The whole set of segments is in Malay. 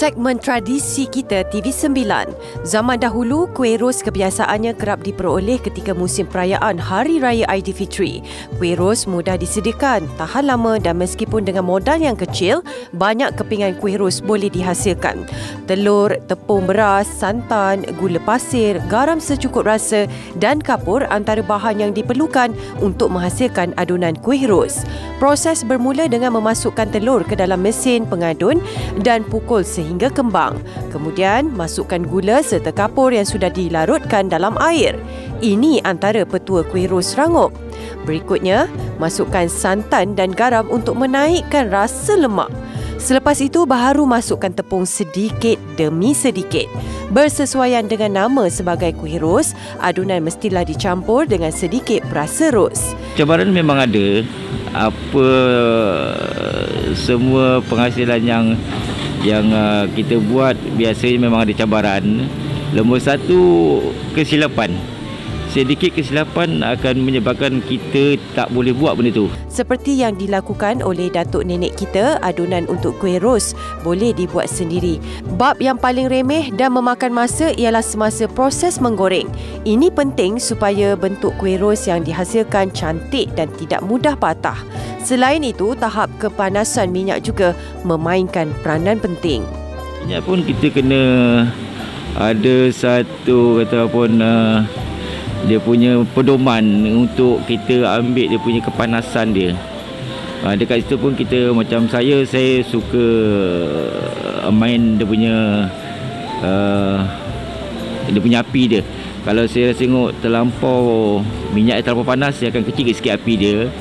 Segmen tradisi kita TV9. Zaman dahulu, kuih ros kebiasaannya kerap diperoleh ketika musim perayaan Hari Raya Aidilfitri. Kuih ros mudah disediakan, tahan lama dan meskipun dengan modal yang kecil, banyak kepingan kuih ros boleh dihasilkan. Telur, tepung beras, santan, gula pasir, garam secukup rasa dan kapur antara bahan yang diperlukan untuk menghasilkan adunan kuih ros. Proses bermula dengan memasukkan telur ke dalam mesin pengadun dan pukul sehingga kembang. Kemudian, masukkan gula serta kapur yang sudah dilarutkan dalam air. Ini antara petua kuih ros rangup. Berikutnya, masukkan santan dan garam untuk menaikkan rasa lemak. Selepas itu, baharu masukkan tepung sedikit demi sedikit. Bersesuaian dengan nama sebagai kuih ros, adunan mestilah dicampur dengan sedikit perasa ros. Cabaran memang ada. Semua penghasilan yang kita buat biasanya memang ada cabaran. Nombor satu, kesilapan. Sedikit kesilapan akan menyebabkan kita tak boleh buat benda tu. Seperti yang dilakukan oleh datuk nenek kita, adunan untuk kuih ros boleh dibuat sendiri. Bab yang paling remeh dan memakan masa ialah semasa proses menggoreng. Ini penting supaya bentuk kuih ros yang dihasilkan cantik dan tidak mudah patah. Selain itu, tahap kepanasan minyak juga memainkan peranan penting. Minyak pun kita kena ada satu dia punya pedoman untuk kita ambil dia punya kepanasan dia. Dekat situ pun kita macam saya suka main dia punya api dia. Kalau saya tengok terlampau minyak terlampau panas, saya akan kecilkan sikit api dia.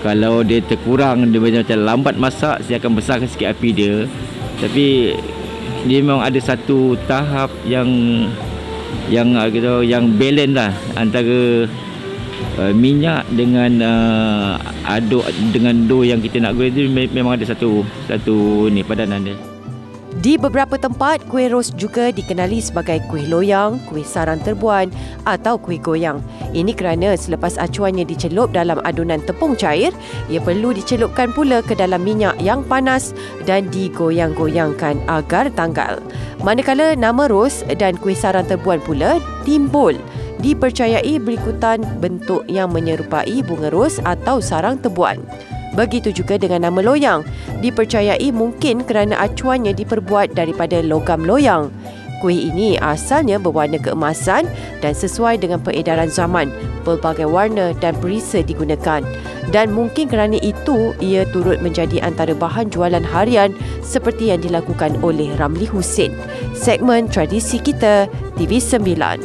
Kalau dia terkurang, dia macam lambat masak, saya akan besarkan sikit api dia. Tapi dia memang ada satu tahap yang balance lah antara minyak dengan dengan dough yang kita nak goreng tu. Memang ada satu padanan dia. Di beberapa tempat, kuih ros juga dikenali sebagai kuih loyang, kuih sarang terbuan atau kuih goyang. Ini kerana selepas acuannya dicelup dalam adunan tepung cair, ia perlu dicelupkan pula ke dalam minyak yang panas dan digoyang-goyangkan agar tanggal. Manakala nama ros dan kuih sarang terbuan pula timbul, dipercayai berikutan bentuk yang menyerupai bunga ros atau sarang terbuan. Begitu juga dengan nama loyang, dipercayai mungkin kerana acuannya diperbuat daripada logam loyang. Kuih ini asalnya berwarna keemasan dan sesuai dengan peredaran zaman, pelbagai warna dan perisa digunakan. Dan mungkin kerana itu, ia turut menjadi antara bahan jualan harian seperti yang dilakukan oleh Ramli Hussein. Segmen tradisi kita, TV9.